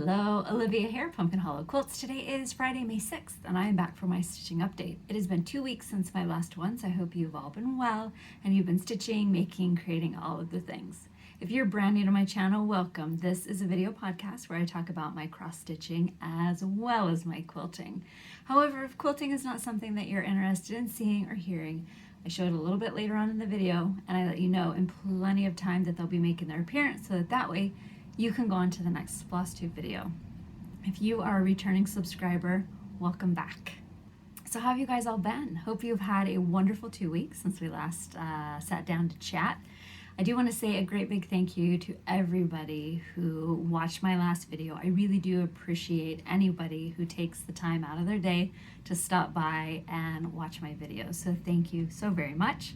Hello, Olivia here, Pumpkin Hollow Quilts. Today is Friday, May 6th, and I am back for my stitching update. It has been 2 weeks since my last one, so I hope you've all been well, and you've been stitching, making, creating all of the things. If you're brand new to my channel, welcome. This is a video podcast where I talk about my cross-stitching as well as my quilting. However, if quilting is not something that you're interested in seeing or hearing, I show it a little bit later on in the video, and I let you know in plenty of time that they'll be making their appearance, so that way you can go on to the next Flosstube video. If you are a returning subscriber, welcome back. So how have you guys all been? Hope you've had a wonderful 2 weeks since we last sat down to chat. I do want to say a great big thank you to everybody who watched my last video. I really do appreciate anybody who takes the time out of their day to stop by and watch my videos. So thank you so very much.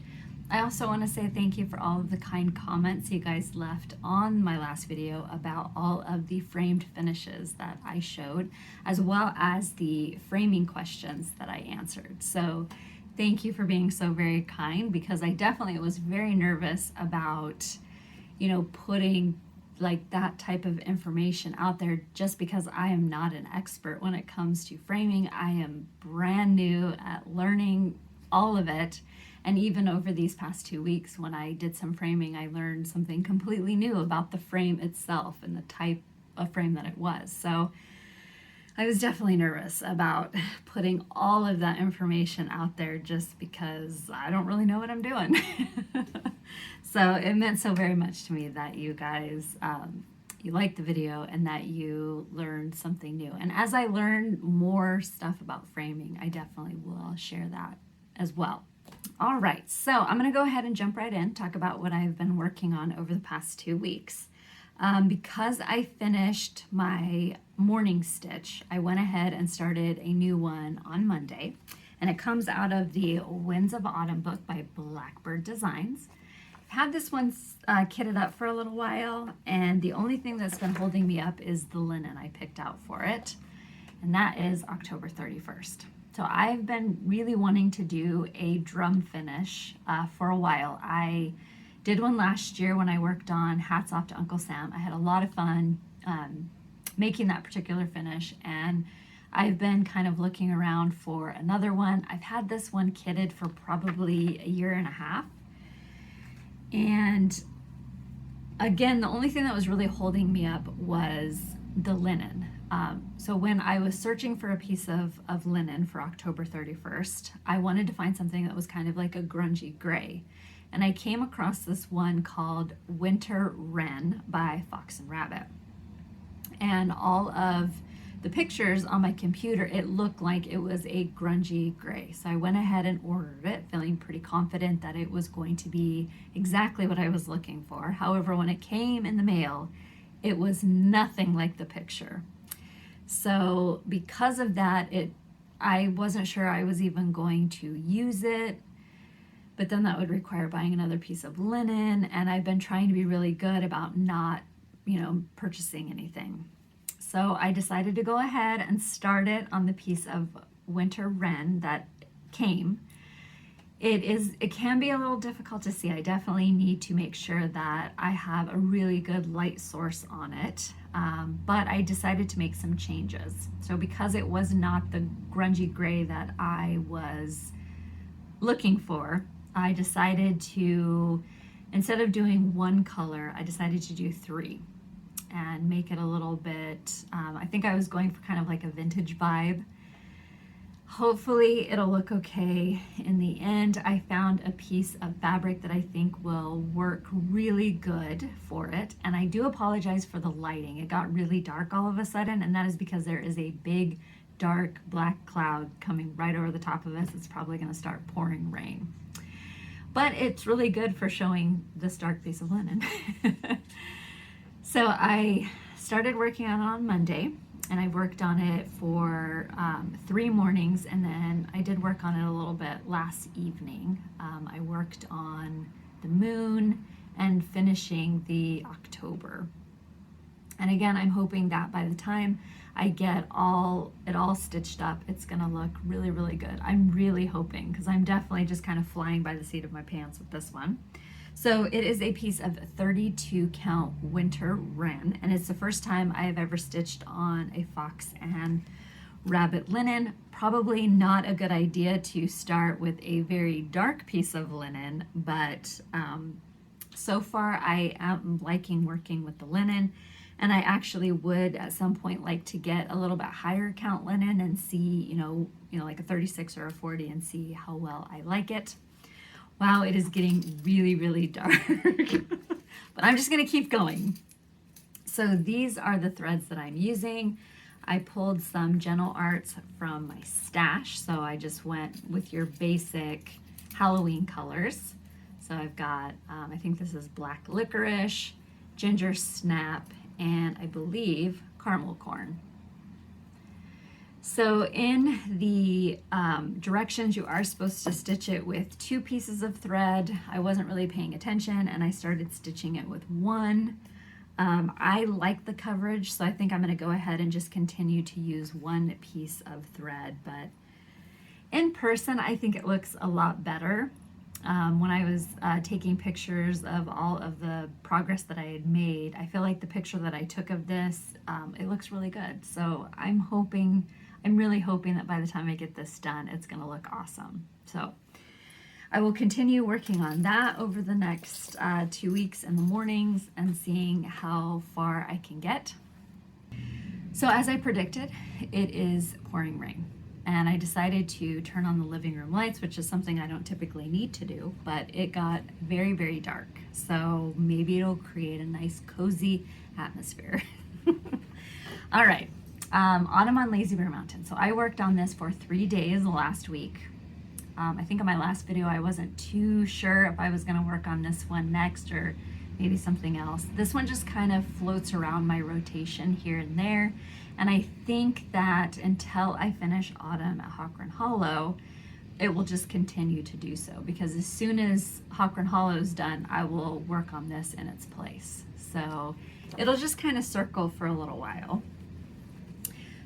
I also want to say thank you for all of the kind comments you guys left on my last video about all of the framed finishes that I showed, as well as the framing questions that I answered. So thank you for being so very kind, because I definitely was very nervous about, putting like that type of information out there, just because I am not an expert when it comes to framing. I am brand new at learning all of it. And even over these past 2 weeks, when I did some framing, I learned something completely new about the frame itself and the type of frame that it was. So I was definitely nervous about putting all of that information out there, just because I don't really know what I'm doing. So it meant so very much to me that you guys, you liked the video and that you learned something new. And as I learn more stuff about framing, I definitely will share that as well. All right, so I'm going to go ahead and jump right in, talk about what I've been working on over the past 2 weeks. Because I finished my morning stitch, I went ahead and started a new one on Monday, and it comes out of the Winds of Autumn book by Blackbird Designs. I've had this one kitted up for a little while, and the only thing that's been holding me up is the linen I picked out for it, and that is October 31st. So I've been really wanting to do a drum finish for a while. I did one last year when I worked on Hats Off to Uncle Sam. I had a lot of fun making that particular finish, and I've been kind of looking around for another one. I've had this one kitted for probably a year and a half. And again, the only thing that was really holding me up was the linen. So when I was searching for a piece of linen for October 31st, I wanted to find something that was kind of like a grungy gray. And I came across this one called Winter Wren by Fox and Rabbit. And all of the pictures on my computer, it looked like it was a grungy gray. So I went ahead and ordered it, feeling pretty confident that it was going to be exactly what I was looking for. However, when it came in the mail, it was nothing like the picture. So because of that, I wasn't sure I was even going to use it, but then that would require buying another piece of linen, and I've been trying to be really good about not, purchasing anything. So I decided to go ahead and start it on the piece of Winter Wren that came. It can be a little difficult to see. I definitely need to make sure that I have a really good light source on it, but I decided to make some changes. So because it was not the grungy gray that I was looking for, I decided to, instead of doing one color, I decided to do 3 and make it a little bit, I think I was going for kind of like a vintage vibe. Hopefully it'll look okay in the end. I found a piece of fabric that I think will work really good for it. And I do apologize for the lighting. It got really dark all of a sudden, and that is because there is a big, dark black cloud coming right over the top of us. It's probably gonna start pouring rain. But it's really good for showing this dark piece of linen. So I started working on it on Monday, and I worked on it for 3 mornings, and then I did work on it a little bit last evening. I worked on the moon and finishing the October. And again, I'm hoping that by the time I get it all stitched up, it's gonna look really, really good. I'm really hoping, because I'm definitely just kind of flying by the seat of my pants with this one. So it is a piece of 32 count winter Wren, and it's the first time I have ever stitched on a fox and rabbit linen. Probably not a good idea to start with a very dark piece of linen, but so far I am liking working with the linen, and I actually would at some point like to get a little bit higher count linen and see, you know, like a 36 or a 40 and see how well I like it. Wow, it is getting really, really dark, but I'm just gonna keep going. So these are the threads that I'm using. I pulled some Gentle Arts from my stash, so I just went with your basic Halloween colors. So I've got, I think this is Black Licorice, Gingersnap, and I believe Caramel Corn. So in the directions, you are supposed to stitch it with 2 pieces of thread. I wasn't really paying attention and I started stitching it with 1. I like the coverage, so I think I'm going to go ahead and just continue to use 1 piece of thread, but in person I think it looks a lot better. When I was taking pictures of all of the progress that I had made, I feel like the picture that I took of this, it looks really good. So I'm really hoping that by the time I get this done, it's going to look awesome. So I will continue working on that over the next 2 weeks in the mornings and seeing how far I can get. So as I predicted, it is pouring rain. And I decided to turn on the living room lights, which is something I don't typically need to do, but it got very, very dark. So maybe it'll create a nice cozy atmosphere. All right, Autumn on Lazy Bear Mountain. So I worked on this for 3 days last week. I think in my last video, I wasn't too sure if I was gonna work on this one next or maybe something else. This one just kind of floats around my rotation here and there. And I think that until I finish Autumn at Hawk-Run Hollow, it will just continue to do so, because as soon as Hawk-Run Hollow is done, I will work on this in its place. So it'll just kind of circle for a little while.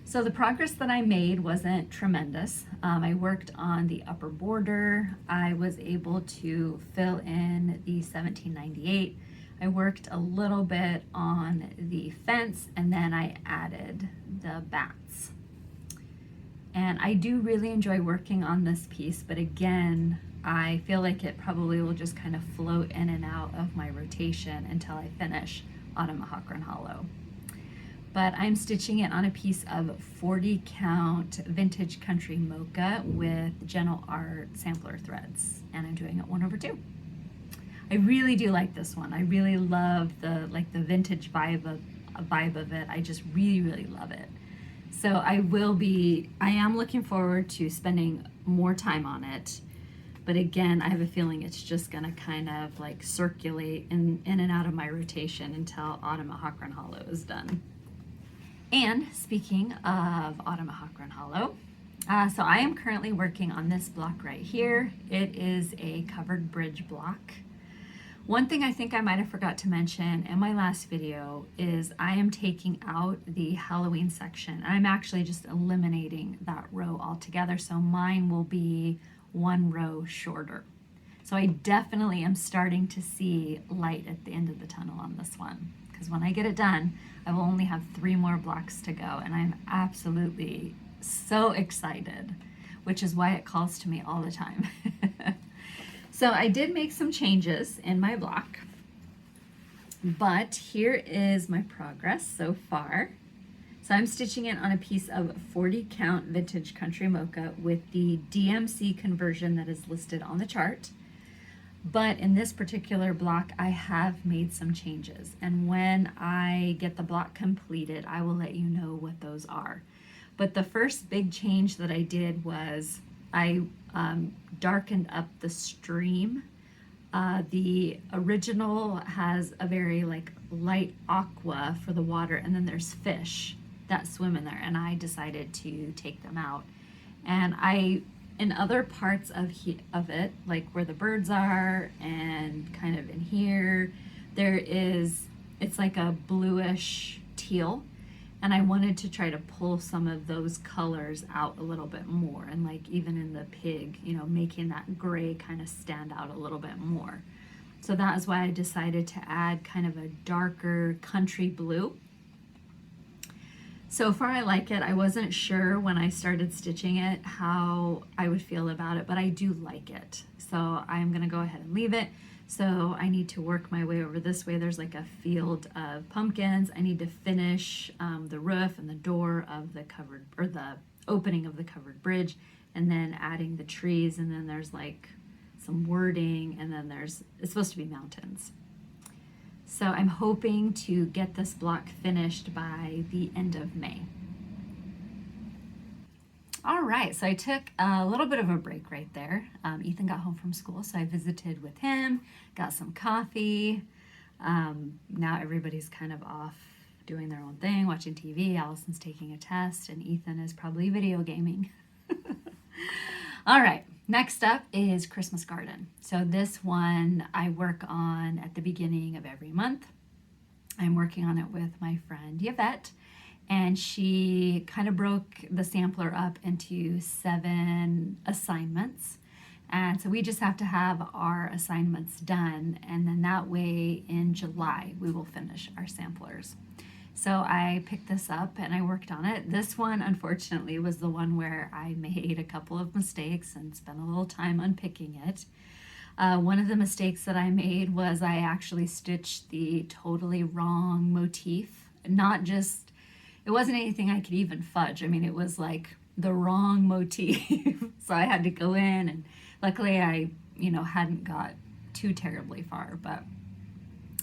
So the progress that I made wasn't tremendous. I worked on the upper border. I was able to fill in the 1798. I worked a little bit on the fence, and then I added the bats. And I do really enjoy working on this piece, but again, I feel like it probably will just kind of float in and out of my rotation until I finish Autumn at Hawk-Run Hollow. But I'm stitching it on a piece of 40 count Vintage Country Mocha with Gentle Art sampler threads, and I'm doing it 1/2. I really do like this one. I really love the vintage vibe of it. I just really, really love it. So I am looking forward to spending more time on it. But again, I have a feeling it's just gonna kind of like circulate in and out of my rotation until Autumn at Hawk-Run Hollow is done. And speaking of Autumn at Hawk-Run Hollow, so I am currently working on this block right here. It is a covered bridge block. One thing I think I might have forgot to mention in my last video is I am taking out the Halloween section. I'm actually just eliminating that row altogether, so mine will be 1 row shorter. So I definitely am starting to see light at the end of the tunnel on this one, because when I get it done, I will only have 3 more blocks to go, and I'm absolutely so excited, which is why it calls to me all the time. So I did make some changes in my block, but here is my progress so far. So I'm stitching it on a piece of 40 count Vintage Country Mocha with the DMC conversion that is listed on the chart. But in this particular block, I have made some changes. And when I get the block completed, I will let you know what those are. But the first big change that I did was I darkened up the stream. The original has a very light aqua for the water, and then there's fish that swim in there, and I decided to take them out. And in other parts of it, like where the birds are and kind of in here, it's like a bluish teal. And I wanted to try to pull some of those colors out a little bit more, and even in the pig, making that gray kind of stand out a little bit more. So that is why I decided to add kind of a darker country blue. So far I like it. I wasn't sure when I started stitching it how I would feel about it, but I do like it. So I'm gonna go ahead and leave it. So I need to work my way over this way. There's like a field of pumpkins. I need to finish the roof and the door of the covered, or the opening of the covered bridge, and then adding the trees, and then there's like some wording, and then it's supposed to be mountains. So I'm hoping to get this block finished by the end of May. All right, so I took a little bit of a break right there. Ethan got home from school, so I visited with him, got some coffee. Now everybody's kind of off doing their own thing, watching TV. Allison's taking a test, and Ethan is probably video gaming. All right, next up is Christmas Garden. So this one I work on at the beginning of every month. I'm working on it with my friend Yvette, and she kind of broke the sampler up into 7 assignments. And so we just have to have our assignments done, and then that way in July we will finish our samplers. So I picked this up and I worked on it. This one, unfortunately, was the one where I made a couple of mistakes and spent a little time unpicking it. One of the mistakes that I made was I actually stitched the totally wrong motif. Not just, it wasn't anything I could even fudge. I mean, it was like the wrong motif. So I had to go in, and luckily I, hadn't got too terribly far, but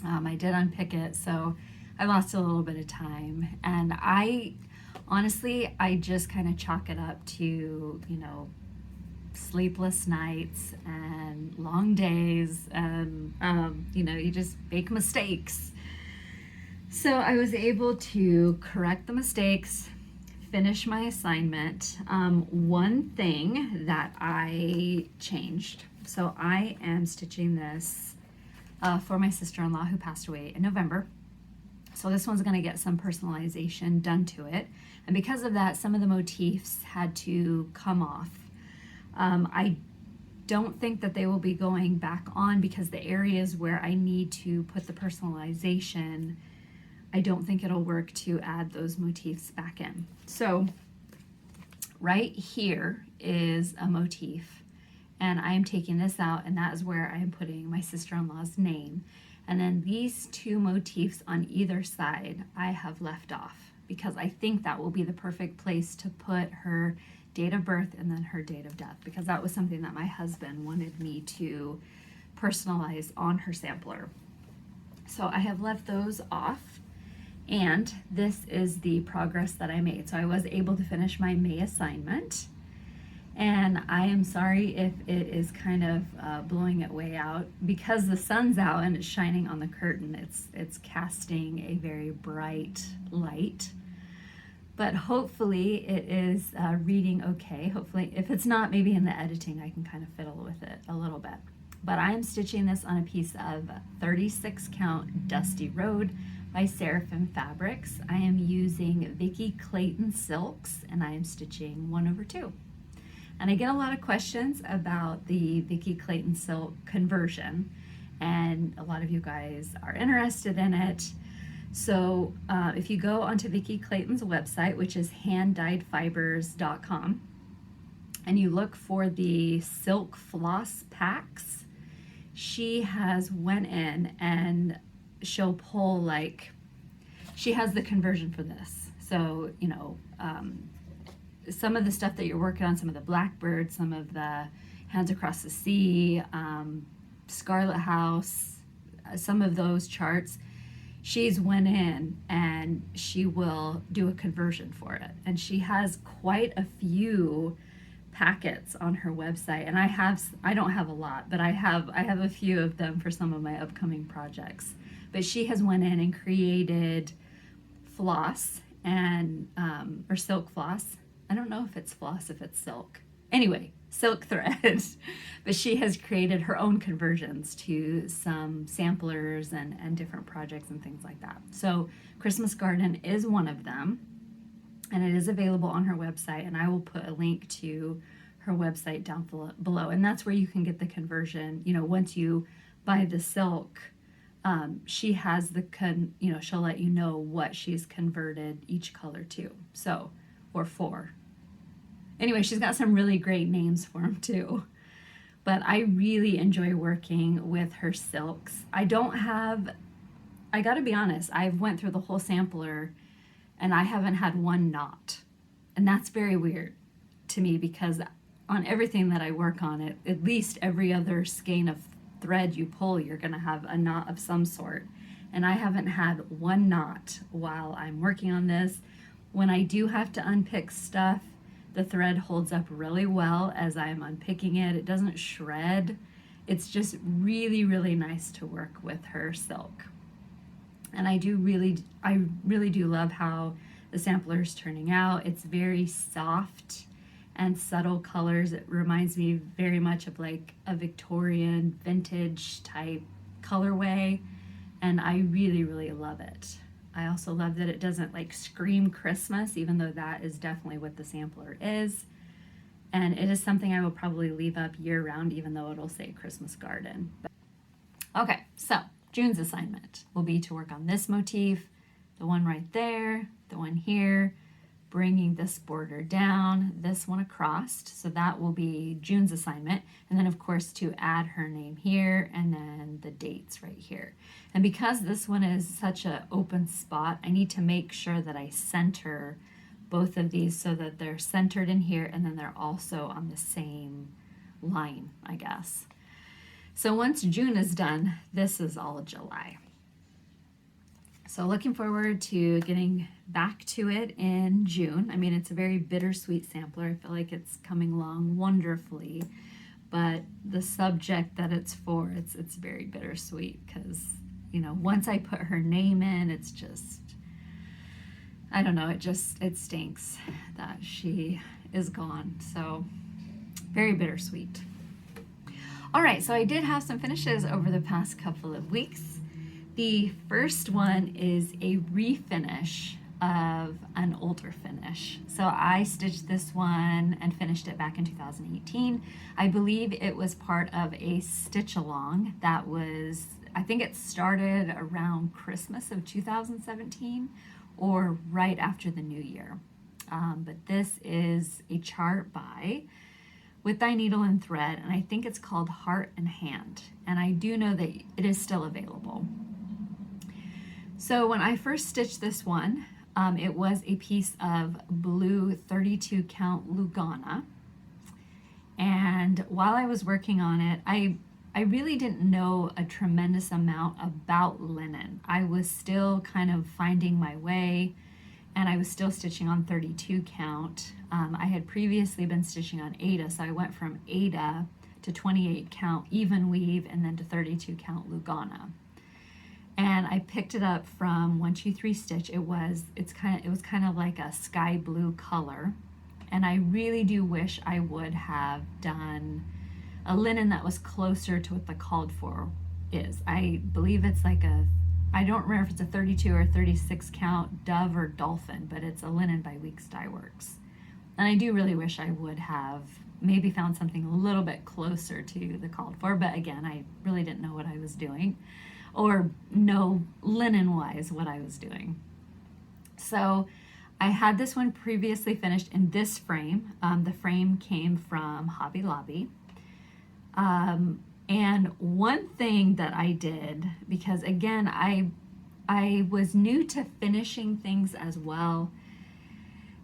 I did unpick it. So I lost a little bit of time, and honestly, I just kind of chalk it up to, sleepless nights and long days, and, you just make mistakes. So I was able to correct the mistakes, finish my assignment. One thing that I changed, so I am stitching this for my sister-in-law who passed away in November. So this one's going to get some personalization done to it. And because of that, some of the motifs had to come off. I don't think that they will be going back on, because the areas where I need to put the personalization, I don't think it'll work to add those motifs back in. So right here is a motif, and I am taking this out, and that is where I am putting my sister-in-law's name. And then these 2 motifs on either side I have left off, because I think that will be the perfect place to put her date of birth and then her date of death, because that was something that my husband wanted me to personalize on her sampler. So I have left those off, and this is the progress that I made. So I was able to finish my May assignment. And I am sorry if it is kind of blowing it way out, because the sun's out and it's shining on the curtain. It's casting a very bright light, but hopefully it is reading okay. Hopefully, if it's not, maybe in the editing I can kind of fiddle with it a little bit. But I am stitching this on a piece of 36 count Dusty Road by Seraphim Fabrics. I am using Vicki Clayton silks, and I am stitching 1/2. And I get a lot of questions about the Vicki Clayton silk conversion, and a lot of you guys are interested in it. So if you go onto Vicki Clayton's website, which is handdyedfibers.com, and you look for the silk floss packs, she has went in and she'll pull, like, she has the conversion for this. So, some of the stuff that you're working on, some of the Blackbird, some of the Hands Across the Sea, Scarlet House, some of those charts, she's went in and she will do a conversion for it. And she has quite a few packets on her website, and I don't have a lot, but I have a few of them for some of my upcoming projects. But she has went in and created floss and or silk floss. I don't know if it's floss, if it's silk. Anyway, silk thread. But she has created her own conversions to some samplers and different projects and things like that. So Christmas Garden is one of them, and it is available on her website, and I will put a link to her website down below. And that's where you can get the conversion, once you by the silk, she has she'll let you know what she's converted each color to. So, or for. Anyway, she's got some really great names for them too. But I really enjoy working with her silks. I gotta be honest, I've went through the whole sampler and I haven't had one knot. And that's very weird to me because on everything that I work on, at least every other skein of thread you pull, you're gonna have a knot of some sort. And I haven't had one knot while I'm working on this. When I do have to unpick stuff, the thread holds up really well as I'm unpicking it. It doesn't shred. It's just really, really nice to work with her silk. And I really do love how the sampler is turning out. It's very soft and subtle colors. It reminds me very much of like a Victorian vintage type colorway. And I really, really love it. I also love that it doesn't like scream Christmas, even though that is definitely what the sampler is. And it is something I will probably leave up year round, even though it'll say Christmas garden. Okay, so June's assignment will be to work on this motif, the one right there, the one here, bringing this border down, this one across. So that will be June's assignment. And then of course to add her name here and then the dates right here. And because this one is such an open spot, I need to make sure that I center both of these so that they're centered in here and then they're also on the same line, I guess. So once June is done, this is all July. So looking forward to getting back to it in June. I mean, it's a very bittersweet sampler. I feel like it's coming along wonderfully, but the subject that it's for, it's very bittersweet because, you know, once I put her name in, it's just, I don't know, it stinks that she is gone. So very bittersweet. All right, so I did have some finishes over the past couple of weeks. The first one is a refinish of an older finish. So I stitched this one and finished it back in 2018. I believe it was part of a stitch along that was, I think it started around Christmas of 2017 or right after the new year. But this is a chart by With Thy Needle and Thread, and I think it's called Heart and Hand. And I do know that it is still available. So when I first stitched this one, it was a piece of blue 32 count Lugana. And while I was working on it, I really didn't know a tremendous amount about linen. I was still kind of finding my way, and I was still stitching on 32 count. I had previously been stitching on Aida, so I went from Aida to 28 count even weave and then to 32 count Lugana. And I picked it up from 123 Stitch. It was kind of like a sky blue color. And I really do wish I would have done a linen that was closer to what the called for is. I believe it's like I don't remember if it's a 32 or 36 count dove or dolphin, but it's a linen by Weeks Dye Works. And I do really wish I would have maybe found something a little bit closer to the called for, but again, I really didn't know what I was doing, or know linen-wise what I was doing. So I had this one previously finished in this frame. The frame came from Hobby Lobby. And one thing that I did, because again, I was new to finishing things as well,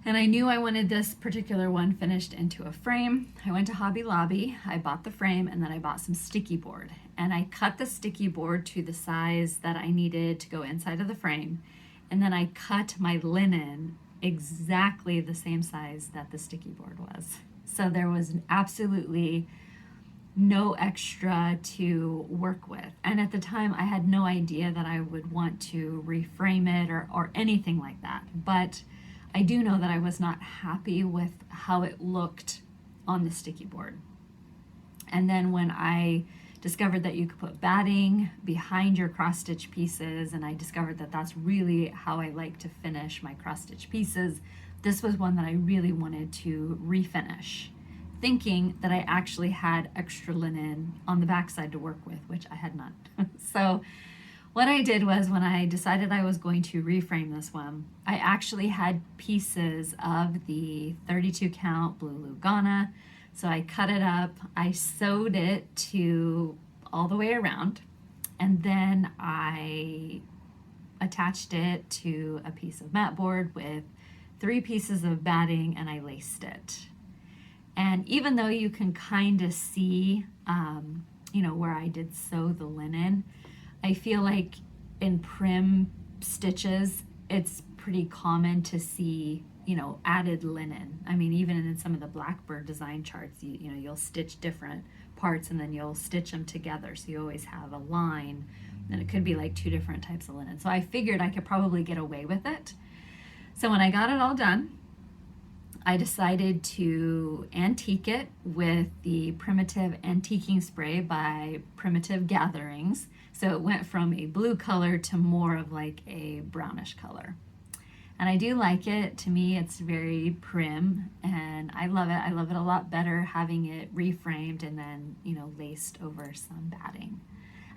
and I knew I wanted this particular one finished into a frame. I went to Hobby Lobby, I bought the frame, and then I bought some sticky board. And I cut the sticky board to the size that I needed to go inside of the frame. And then I cut my linen exactly the same size that the sticky board was. So there was absolutely no extra to work with. And at the time, I had no idea that I would want to reframe it or anything like that. But I do know that I was not happy with how it looked on the sticky board. And then when I discovered that you could put batting behind your cross stitch pieces, and I discovered that that's really how I like to finish my cross stitch pieces, this was one that I really wanted to refinish. thinking that I actually had extra linen on the backside to work with, which I had not. So what I did was, when I decided I was going to reframe this one, I actually had pieces of the 32 count Blue Lugana. So I cut it up, I sewed it to all the way around, and then I attached it to a piece of mat board with 3 pieces of batting, and I laced it. And even though you can kind of see, where I did sew the linen, I feel like in prim stitches, it's pretty common to see, added linen. I mean, even in some of the Blackbird Design charts, you'll stitch different parts and then you'll stitch them together. So you always have a line, and it could be like 2 different types of linen. So I figured I could probably get away with it. So when I got it all done, I decided to antique it with the Primitive Antiquing Spray by Primitive Gatherings. So it went from a blue color to more of like a brownish color. And I do like it. To me, it's very prim, and I love it. I love it a lot better having it reframed and then, laced over some batting.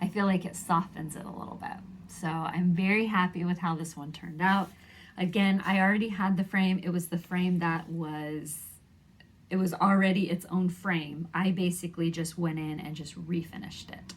I feel like it softens it a little bit. So I'm very happy with how this one turned out. Again, I already had the frame. It was the frame it was already its own frame. I basically just went in and just refinished it.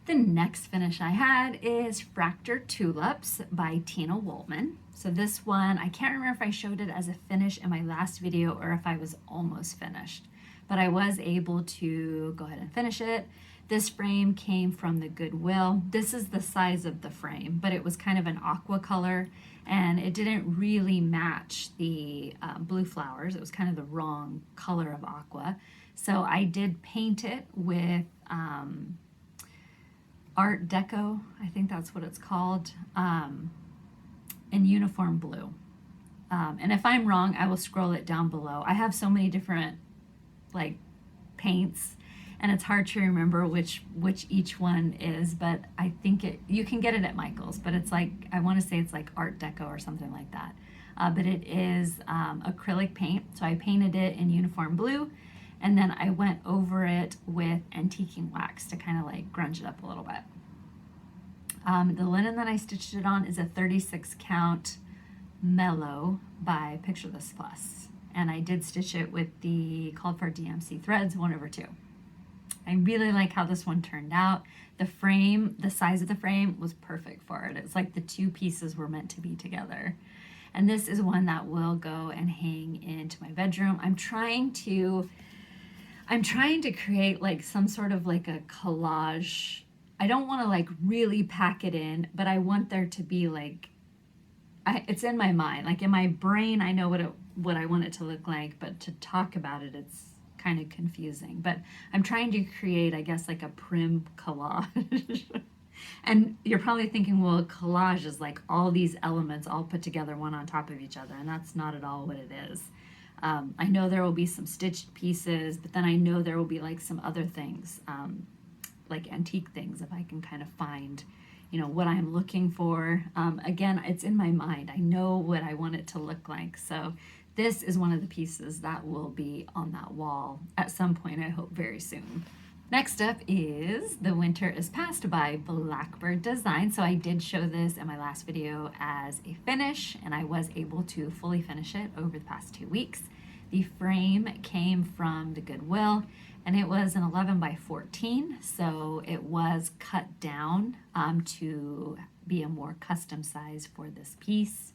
The next finish I had is Fractured Tulips by Tina Woltman. So this one, I can't remember if I showed it as a finish in my last video or if I was almost finished, but I was able to go ahead and finish it. This frame came from the Goodwill. This is the size of the frame, but it was kind of an aqua color, and it didn't really match the blue flowers. It was kind of the wrong color of aqua. So I did paint it with Art Deco, I think that's what it's called, in uniform blue. And if I'm wrong, I will scroll it down below. I have so many different paints, and it's hard to remember which each one is, but I think you can get it at Michael's, but it's like, I want to say it's like Art Deco or something like that. But it is acrylic paint. So I painted it in uniform blue, and then I went over it with antiquing wax to kind of like grunge it up a little bit. The linen that I stitched it on is a 36 count Mellow by Picture This Plus. And I did stitch it with the called for DMC Threads 1/2. I really like how this one turned out. The frame, the size of the frame was perfect for it. It's like the 2 pieces were meant to be together. And this is one that will go and hang into my bedroom. I'm trying to create like some sort of like a collage. I don't want to like really pack it in, but I want there to be like, it's in my mind. Like in my brain, I know what I want it to look like, but to talk about it, it's kind of confusing. But I'm trying to create, I guess, like a prim collage. And you're probably thinking, well, a collage is like all these elements all put together one on top of each other, and that's not at all what it is. I know there will be some stitched pieces, but then I know there will be like some other things, like antique things, if I can kind of find, what I'm looking for. Again, it's in my mind. I know what I want it to look like. So this is one of the pieces that will be on that wall at some point, I hope very soon. Next up is The Winter is Past by Blackbird Design. So I did show this in my last video as a finish, and I was able to fully finish it over the past 2 weeks. The frame came from the Goodwill, and it was an 11 by 14, so it was cut down to be a more custom size for this piece.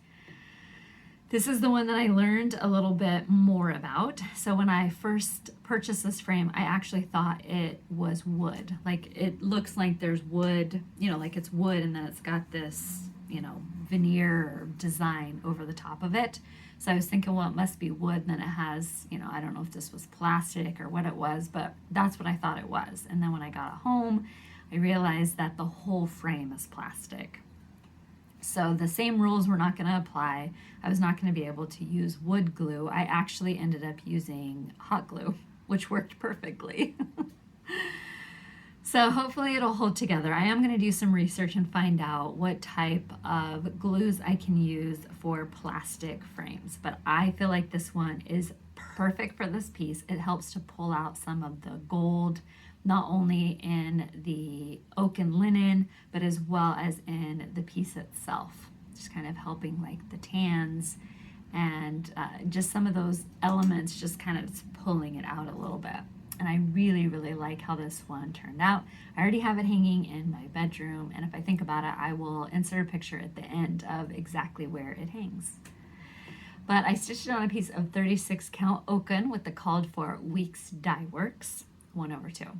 This is the one that I learned a little bit more about. So when I first purchased this frame, I actually thought it was wood. Like it looks like there's wood, like it's wood, and then it's got this, veneer design over the top of it. So I was thinking, well, it must be wood, and then it has, I don't know if this was plastic or what it was, but that's what I thought it was. And then when I got home, I realized that the whole frame is plastic. So the same rules were not going to apply. I was not going to be able to use wood glue. I actually ended up using hot glue, which worked perfectly. So hopefully it'll hold together. I am going to do some research and find out what type of glues I can use for plastic frames. But I feel like this one is perfect for this piece. It helps to pull out some of the gold, not only in the oak and linen, but as well as in the piece itself. Just kind of helping like the tans and just some of those elements, just kind of pulling it out a little bit. And I really, really like how this one turned out. I already have it hanging in my bedroom, and if I think about it, I will insert a picture at the end of exactly where it hangs. But I stitched it on a piece of 36 count oaken with the called for Weeks Die Works 1/2.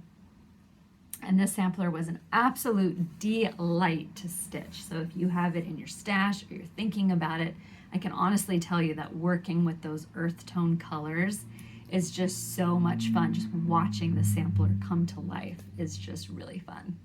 And this sampler was an absolute delight to stitch. So if you have it in your stash or you're thinking about it, I can honestly tell you that working with those earth tone colors is just so much fun. Just watching the sampler come to life is just really fun.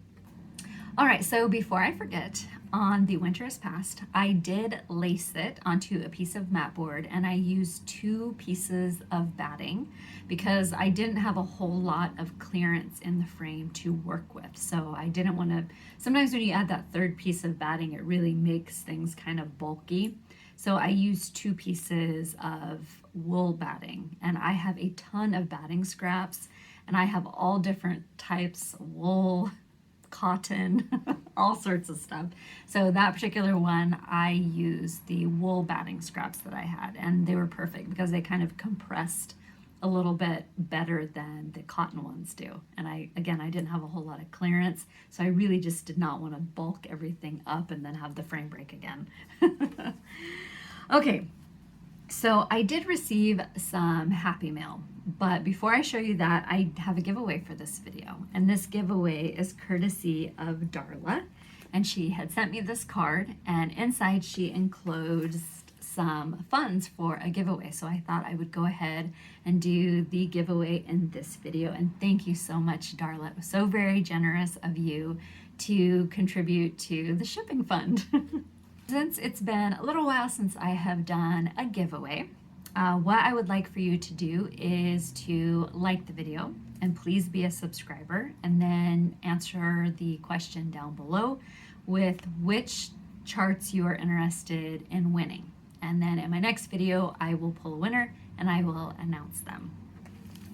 All right, so before I forget, on the Winter Is Past, I did lace it onto a piece of mat board, and I used 2 pieces of batting because I didn't have a whole lot of clearance in the frame to work with. So I didn't want to, sometimes when you add that 3rd piece of batting, it really makes things kind of bulky. So I used 2 pieces of wool batting, and I have a ton of batting scraps, and I have all different types of wool, cotton, all sorts of stuff. So that particular one, I used the wool batting scraps that I had, and they were perfect because they kind of compressed a little bit better than the cotton ones do. And I didn't have a whole lot of clearance, so I really just did not want to bulk everything up and then have the frame break again. Okay, so I did receive some happy mail, but before I show you that, I have a giveaway for this video. And this giveaway is courtesy of Darla, and she had sent me this card, and inside she enclosed some funds for a giveaway. So I thought I would go ahead and do the giveaway in this video. And thank you so much, Darla. It was so very generous of you to contribute to the shipping fund. Since it's been a little while since I have done a giveaway, what I would like for you to do is to like the video and please be a subscriber, and then answer the question down below with which charts you are interested in winning. And then in my next video, I will pull a winner and I will announce them.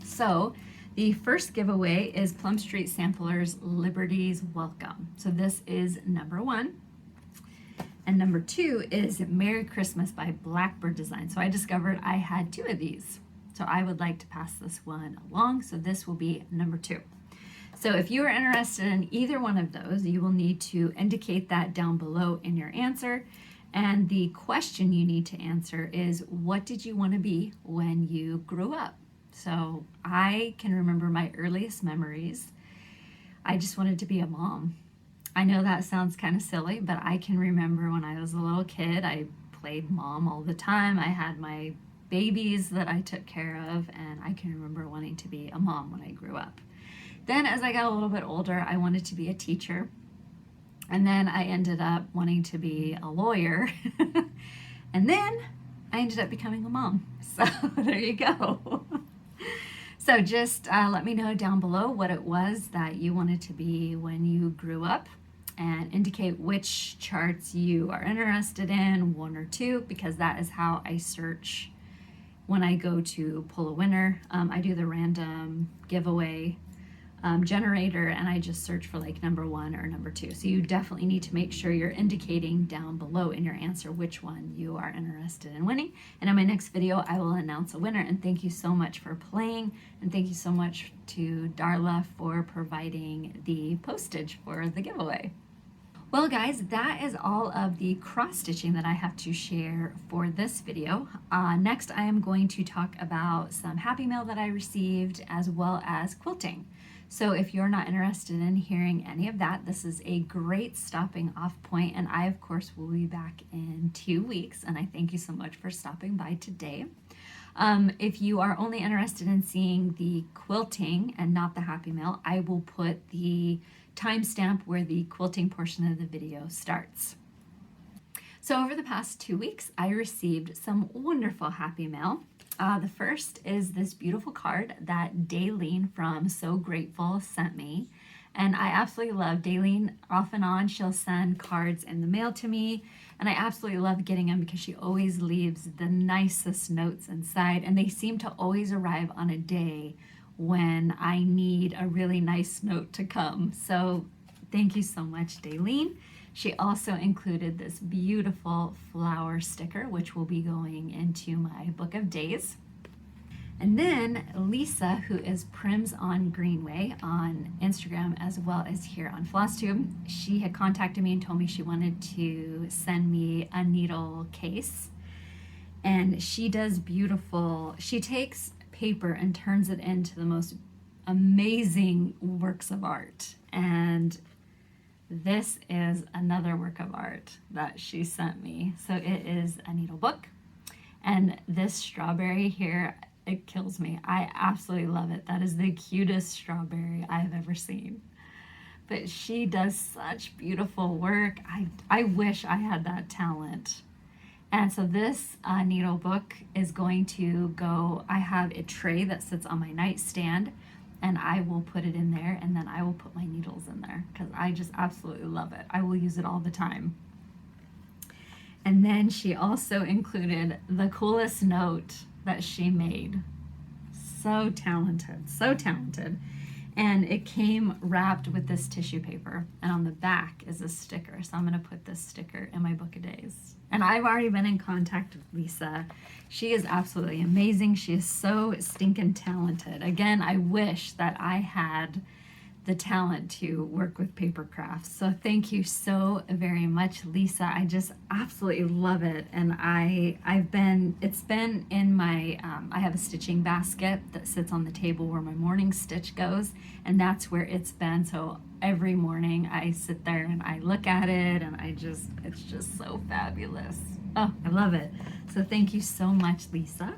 So the first giveaway is Plum Street Samplers Liberty's Welcome. So this is number 1. And number 2 is Merry Christmas by Blackbird Design. So I discovered I had 2 of these. So I would like to pass this one along. So this will be number 2. So if you are interested in either one of those, you will need to indicate that down below in your answer. And the question you need to answer is, what did you want to be when you grew up? So I can remember my earliest memories. I just wanted to be a mom. I know that sounds kind of silly, but I can remember when I was a little kid, I played mom all the time. I had my babies that I took care of, and I can remember wanting to be a mom when I grew up. Then as I got a little bit older, I wanted to be a teacher. And then I ended up wanting to be a lawyer. And then I ended up becoming a mom. So there you go. So just let me know down below what it was that you wanted to be when you grew up, and indicate which charts you are interested in, 1 or 2, because that is how I search when I go to pull a winner. I do the random giveaway generator, and I just search for like number 1 or number 2. So you definitely need to make sure you're indicating down below in your answer which one you are interested in winning. And in my next video, I will announce a winner. And thank you so much for playing, and thank you so much to Darla for providing the postage for the giveaway. Well guys, that is all of the cross stitching that I have to share for this video. Next I am going to talk about some happy mail that I received, as well as quilting. So if you're not interested in hearing any of that, this is a great stopping off point, and I of course will be back in 2 weeks, and I thank you so much for stopping by today. If you are only interested in seeing the quilting and not the happy mail, I will put the timestamp where the quilting portion of the video starts. So over the past 2 weeks, I received some wonderful happy mail. The first is this beautiful card that Daylene from So Grateful sent me. And I absolutely love Daleen. Off and on, she'll send cards in the mail to me. And I absolutely love getting them because she always leaves the nicest notes inside. And they seem to always arrive on a day when I need a really nice note to come. So thank you so much, Daleen. She also included this beautiful flower sticker, which will be going into my book of days. And then Lisa, who is Prims on Greenway on Instagram as well as here on Flosstube, she had contacted me and told me she wanted to send me a needle case. And she does beautiful, she takes paper and turns it into the most amazing works of art. And this is another work of art that she sent me. So it is a needle book. And this strawberry here, it kills me. I absolutely love it. That is the cutest strawberry I've ever seen. But she does such beautiful work. I wish I had that talent. And so this needle book is going to go, I have a tray that sits on my nightstand, and I will put it in there, and then I will put my needles in there because I just absolutely love it. I will use it all the time. And then she also included the coolest note that she made. So talented, so talented. And it came wrapped with this tissue paper, and on the back is a sticker. So I'm gonna put this sticker in my book of days. And I've already been in contact with Lisa. She is absolutely amazing. She is so stinking talented. Again, I wish that I had the talent to work with paper crafts. So thank you so very much, Lisa. I just absolutely love it. And it's been in my, I have a stitching basket that sits on the table where my morning stitch goes, and that's where it's been. So every morning I sit there and I look at it, and it's just so fabulous. Oh, I love it. So thank you so much, Lisa.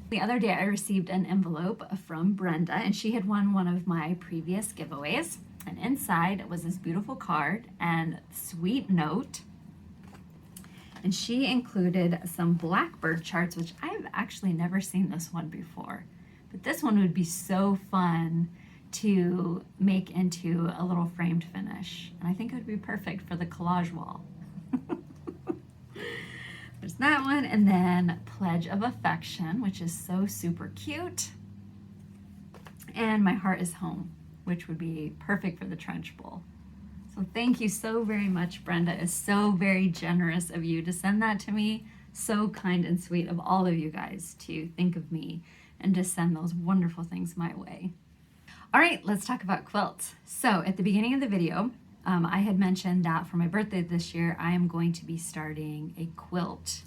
The other day I received an envelope from Brenda, and she had won one of my previous giveaways. And inside was this beautiful card and sweet note. And she included some Blackbird charts, which I've actually never seen this one before. But this one would be so fun to make into a little framed finish. And I think it would be perfect for the collage wall. There's that one, and then Pledge of Affection, which is so super cute. And My Heart is Home, which would be perfect for the trench bowl. So thank you so very much, Brenda. It's so very generous of you to send that to me. So kind and sweet of all of you guys to think of me and to send those wonderful things my way. All right, let's talk about quilts. So at the beginning of the video, I had mentioned that for my birthday this year, I am going to be starting a quilt.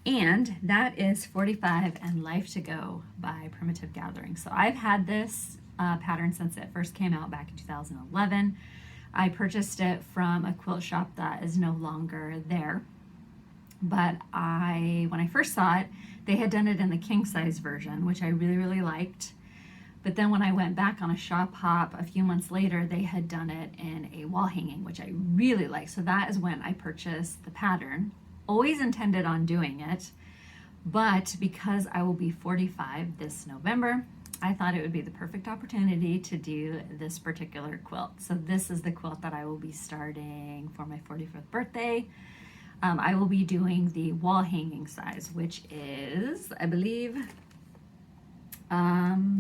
And that is 45 and Life to Go by Primitive Gathering. So I've had this pattern since it first came out back in 2011. I purchased it from a quilt shop that is no longer there. But when I first saw it, they had done it in the king size version, which I really, really liked. But then when I went back on a shop hop a few months later, they had done it in a wall hanging, which I really like. So that is when I purchased the pattern. Always intended on doing it, but because I will be 45 this November, I thought it would be the perfect opportunity to do this particular quilt. So this is the quilt that I will be starting for my 45th birthday. I will be doing the wall hanging size, which is, I believe,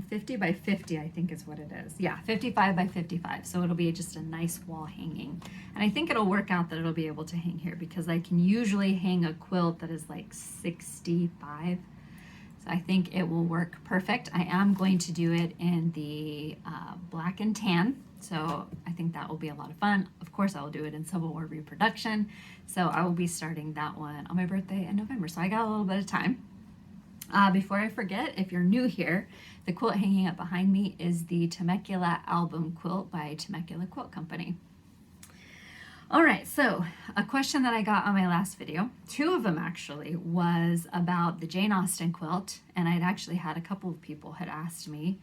50 by 50, I think is what it is. Yeah, 55 by 55. So it'll be just a nice wall hanging. And I think it'll work out that it'll be able to hang here because I can usually hang a quilt that is like 65. So I think it will work perfect. I am going to do it in the black and tan. So I think that will be a lot of fun. Of course, I will do it in Civil War Reproduction. So I will be starting that one on my birthday in November. So I got a little bit of time. Before I forget, if you're new here, the quilt hanging up behind me is the Temecula album quilt by Temecula Quilt Company. All right, so a question that I got on my last video, two of them actually, was about the Jane Austen quilt, and I'd actually had a couple of people had asked me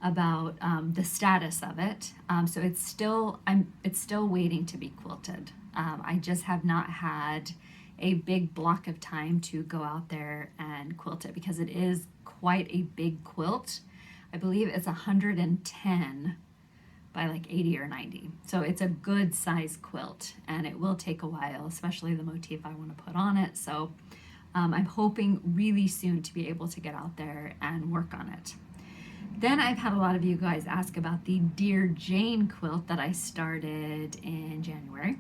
about the status of it. So it's still waiting to be quilted. I just have not had a big block of time to go out there and quilt it because it is quite a big quilt. I believe it's 110 by like 80 or 90. So it's a good size quilt, and it will take a while, especially the motif I want to put on it. So I'm hoping really soon to be able to get out there and work on it. Then I've had a lot of you guys ask about the Dear Jane quilt that I started in January.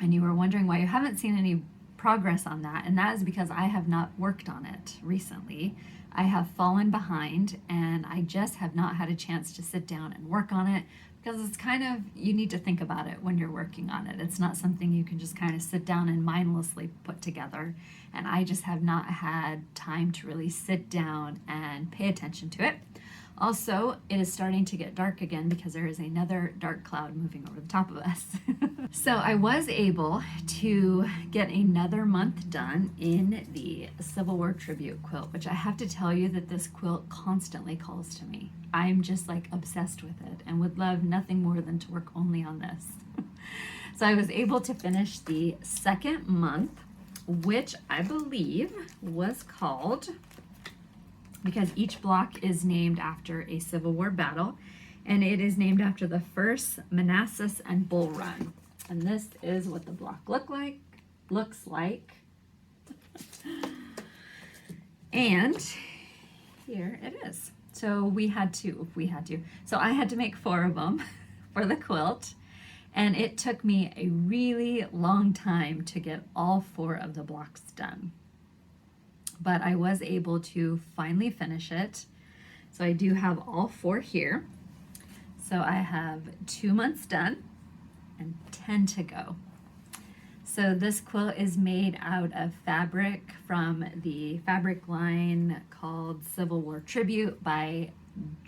And you were wondering why you haven't seen any progress on that. And that is because I have not worked on it recently. I have fallen behind, and I just have not had a chance to sit down and work on it, because it's kind of, you need to think about it when you're working on it. It's not something you can just kind of sit down and mindlessly put together. And I just have not had time to really sit down and pay attention to it. Also, it is starting to get dark again because there is another dark cloud moving over the top of us. So I was able to get another month done in the Civil War Tribute Quilt, which I have to tell you that this quilt constantly calls to me. I'm just like obsessed with it and would love nothing more than to work only on this. So I was able to finish the second month, which I believe was called, because each block is named after a Civil War battle, and it is named after the first Manassas and Bull Run. And this is what the block looks like. And here it is. So so I had to make 4 of them for the quilt, and it took me a really long time to get all 4 of the blocks done. But I was able to finally finish it. So I do have all 4 here. So I have 2 months done and 10 to go. So this quilt is made out of fabric from the fabric line called Civil War Tribute by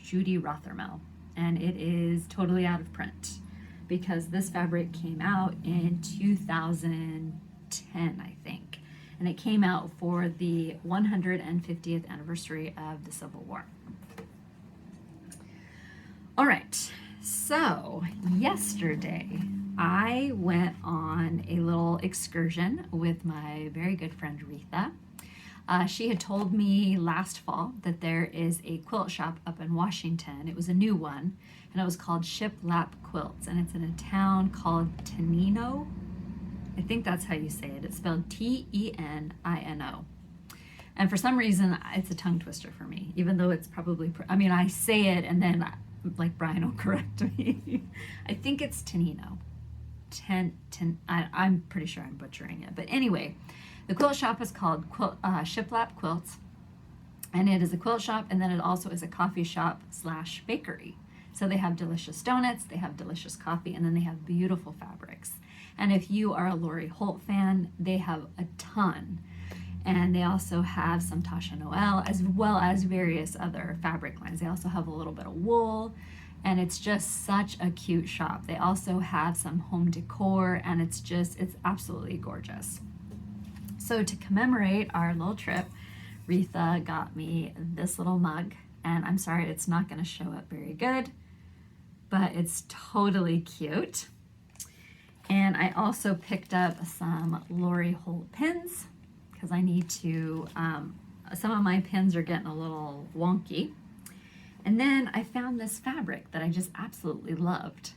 Judy Rothermel. And it is totally out of print because this fabric came out in 2010, I think. And it came out for the 150th anniversary of the Civil War. All right, so yesterday I went on a little excursion with my very good friend Retha. She had told me last fall that there is a quilt shop up in Washington. It was a new one, and it was called Shiplap Quilts, and it's in a town called Tenino. I think that's how you say it. It's spelled Tenino. And for some reason, it's a tongue twister for me, even though it's probably, I say it and then like Brian will correct me. I think it's Tenino. I'm pretty sure I'm butchering it. But anyway, the quilt shop is called Shiplap Quilts. And it is a quilt shop, and then it also is a coffee shop / bakery. So they have delicious donuts, they have delicious coffee, and then they have beautiful fabrics. And if you are a Lori Holt fan, they have a ton. And they also have some Tasha Noel, as well as various other fabric lines. They also have a little bit of wool, and it's just such a cute shop. They also have some home decor, and it's absolutely gorgeous. So to commemorate our little trip, Retha got me this little mug, and I'm sorry it's not going to show up very good, but it's totally cute. And I also picked up some Lori Holt pins because I need to, some of my pins are getting a little wonky. And then I found this fabric that I just absolutely loved.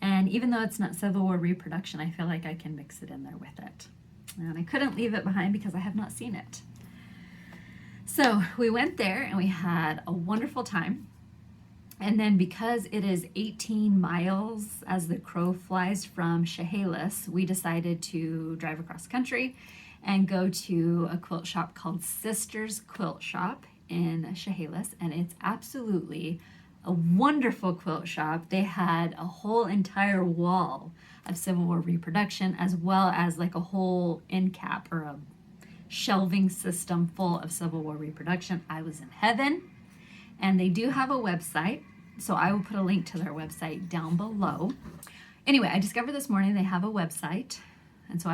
And even though it's not Civil War reproduction, I feel like I can mix it in there with it. And I couldn't leave it behind because I have not seen it. So we went there and we had a wonderful time. And then because it is 18 miles as the crow flies from Chehalis, we decided to drive across country and go to a quilt shop called Sisters Quilt Shop in Chehalis. And it's absolutely a wonderful quilt shop. They had a whole entire wall of Civil War reproduction, as well as like a whole end cap or a shelving system full of Civil War reproduction. I was in heaven. And they do have a website, so I will put a link to their website down below. Anyway, I discovered this morning they have a website, and so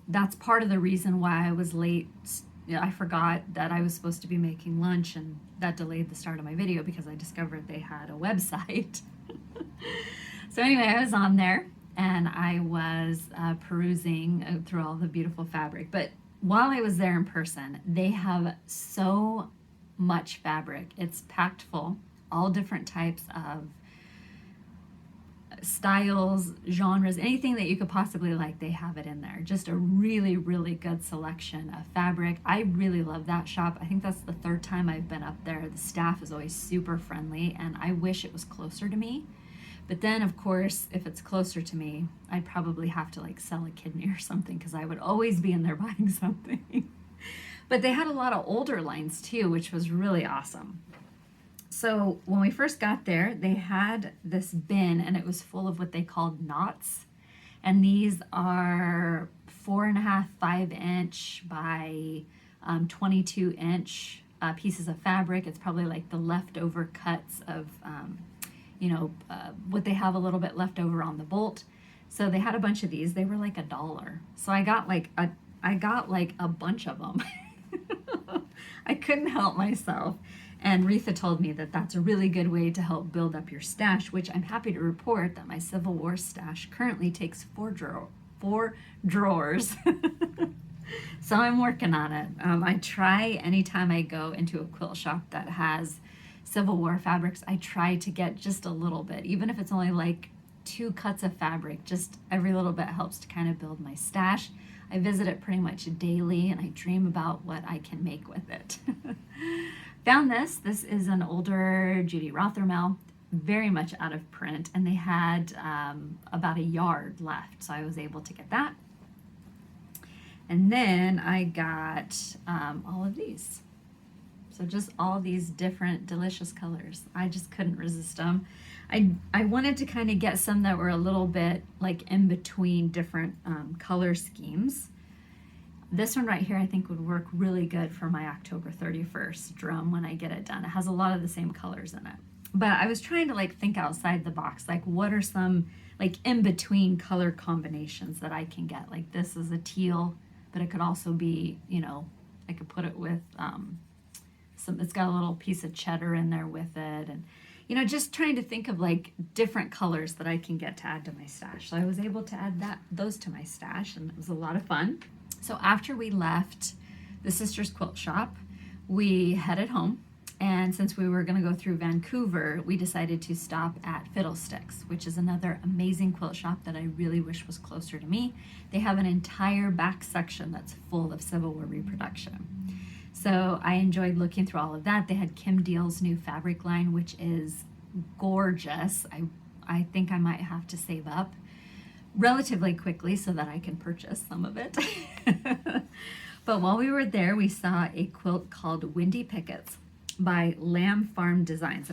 that's part of the reason why I was late. I forgot that I was supposed to be making lunch, and that delayed the start of my video because I discovered they had a website. So anyway, I was on there, and I was perusing through all the beautiful fabric. But while I was there in person, they have so much fabric. It's packed full, all different types of styles, genres, anything that you could possibly like, they have it in there. Just a really, really good selection of fabric. I really love that shop. I think that's the third time I've been up there. The staff is always super friendly, and I wish it was closer to me. But then, of course, if it's closer to me, I'd probably have to like sell a kidney or something, because I would always be in there buying something. But they had a lot of older lines too, which was really awesome. So when we first got there, they had this bin, and it was full of what they called knots. And these are 4.5, 5-inch by 22-inch pieces of fabric. It's probably like the leftover cuts of, what they have a little bit left over on the bolt. So they had a bunch of these. They were like $1. So I got like a bunch of them. I couldn't help myself. And Retha told me that that's a really good way to help build up your stash, which I'm happy to report that my Civil War stash currently takes 4 drawers. So I'm working on it. I try anytime I go into a quilt shop that has Civil War fabrics, I try to get just a little bit, even if it's only like 2 cuts of fabric. Just every little bit helps to kind of build my stash. I visit it pretty much daily, and I dream about what I can make with it. Found this. This is an older Judy Rothermel, very much out of print, and they had about a yard left, so I was able to get that. And then I got all of these. So just all these different delicious colors. I just couldn't resist them. I wanted to kind of get some that were a little bit like in between different color schemes. This one right here I think would work really good for my October 31st drum when I get it done. It has a lot of the same colors in it. But I was trying to like think outside the box, like what are some like in between color combinations that I can get? Like this is a teal, but it could also be, I could put it with it's got a little piece of cheddar in there with it, and just trying to think of like different colors that I can get to add to my stash. So I was able to add those to my stash, and it was a lot of fun. So after we left the Sisters Quilt Shop, we headed home, and since we were going to go through Vancouver, we decided to stop at Fiddlesticks, which is another amazing quilt shop that I really wish was closer to me. They have an entire back section that's full of Civil War reproduction. So I enjoyed looking through all of that. They had Kim Deal's new fabric line, which is gorgeous. I think I might have to save up relatively quickly so that I can purchase some of it. But while we were there, we saw a quilt called Windy Pickets by Lamb Farm Designs.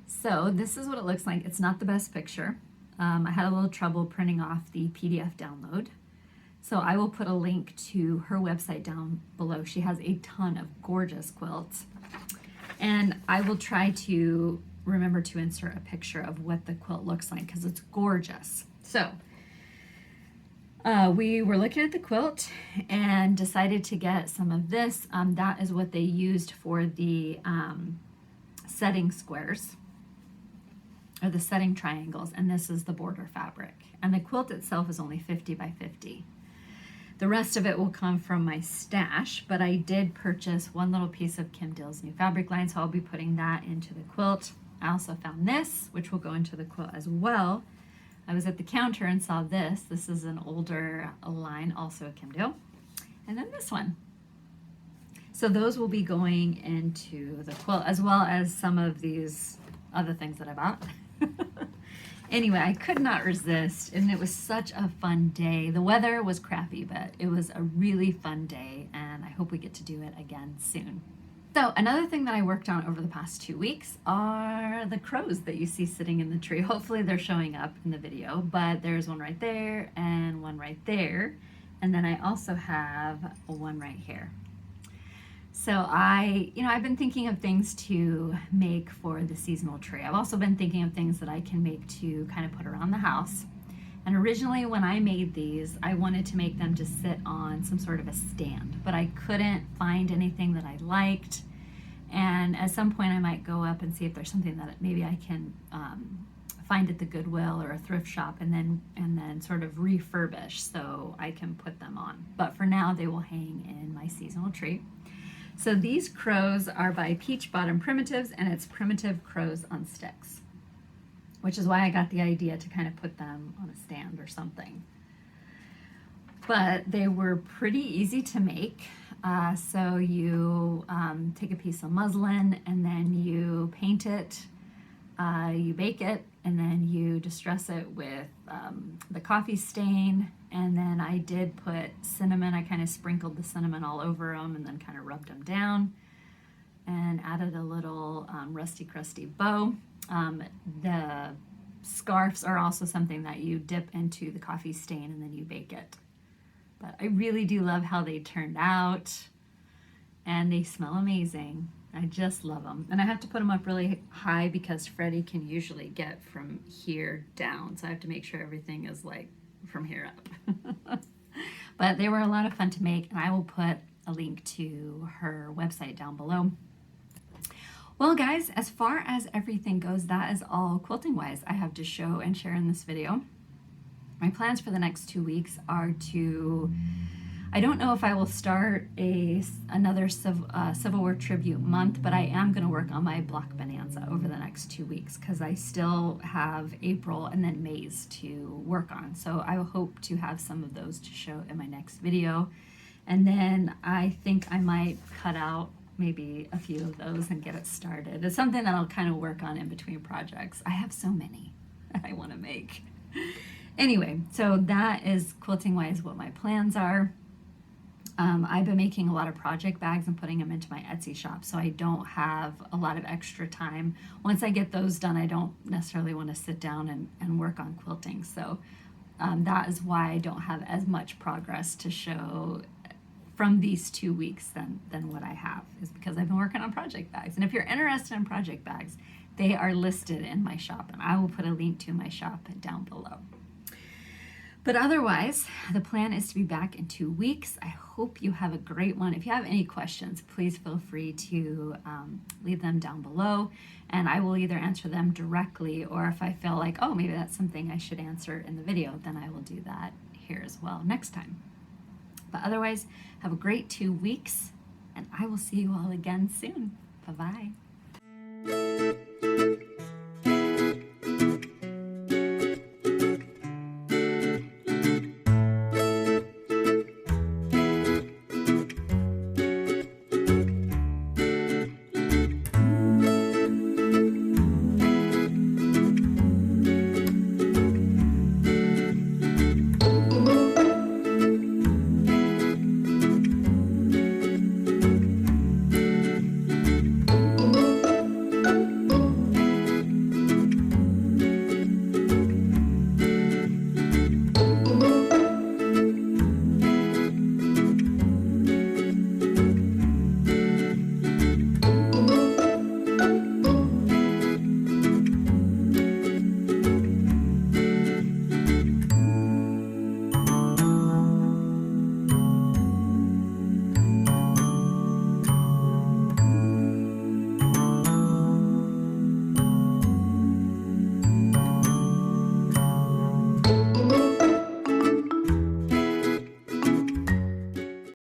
So this is what it looks like. It's not the best picture. I had a little trouble printing off the PDF download. So I will put a link to her website down below. She has a ton of gorgeous quilts. And I will try to remember to insert a picture of what the quilt looks like because it's gorgeous. So we were looking at the quilt and decided to get some of this. That is what they used for the setting squares or the setting triangles, and this is the border fabric. And the quilt itself is only 50 by 50. The rest of it will come from my stash, but I did purchase one little piece of Kim Deal's new fabric line, so I'll be putting that into the quilt. I also found this, which will go into the quilt as well. I was at the counter and saw this. This is an older line, also a Kim Deal. And then this one. So those will be going into the quilt, as well as some of these other things that I bought. Anyway, I could not resist, and it was such a fun day. The weather was crappy, but it was a really fun day, and I hope we get to do it again soon. So another thing that I worked on over the past 2 weeks are the crows that you see sitting in the tree. Hopefully they're showing up in the video, but there's one right there and one right there, and then I also have one right here. So I've been thinking of things to make for the seasonal tree. I've also been thinking of things that I can make to kind of put around the house. And originally when I made these, I wanted to make them to sit on some sort of a stand, but I couldn't find anything that I liked. And at some point I might go up and see if there's something that maybe I can find at the Goodwill or a thrift shop and then sort of refurbish so I can put them on. But for now they will hang in my seasonal tree. So these crows are by Peach Bottom Primitives, and it's Primitive Crows on Sticks, which is why I got the idea to kind of put them on a stand or something. But they were pretty easy to make. So you take a piece of muslin and then you paint it, you bake it, and then you distress it with the coffee stain. And then I did put cinnamon. I kind of sprinkled the cinnamon all over them and then kind of rubbed them down and added a little rusty crusty bow. The scarves are also something that you dip into the coffee stain and then you bake it. But I really do love how they turned out, and they smell amazing. I just love them. And I have to put them up really high because Freddie can usually get from here down. So I have to make sure everything is like from here up. But they were a lot of fun to make, and I will put a link to her website down below. Well, guys, as far as everything goes, that is all quilting-wise I have to show and share in this video. My plans for the next 2 weeks are to, I don't know if I will start another Civil War Tribute month, but I am going to work on my Block Bonanza over the next 2 weeks because I still have April and then May's to work on. So I hope to have some of those to show in my next video. And then I think I might cut out maybe a few of those and get it started. It's something that I'll kind of work on in between projects. I have so many that I want to make. Anyway, so that is quilting-wise what my plans are. I've been making a lot of project bags and putting them into my Etsy shop, so I don't have a lot of extra time. Once I get those done, I don't necessarily want to sit down and work on quilting. So that is why I don't have as much progress to show from these 2 weeks than what I have, is because I've been working on project bags. And if you're interested in project bags, they are listed in my shop, and I will put a link to my shop down below. But otherwise, the plan is to be back in 2 weeks. I hope you have a great one. If you have any questions, please feel free to leave them down below, and I will either answer them directly, or if I feel like, oh, maybe that's something I should answer in the video, then I will do that here as well next time. But otherwise, have a great 2 weeks, and I will see you all again soon. Bye-bye.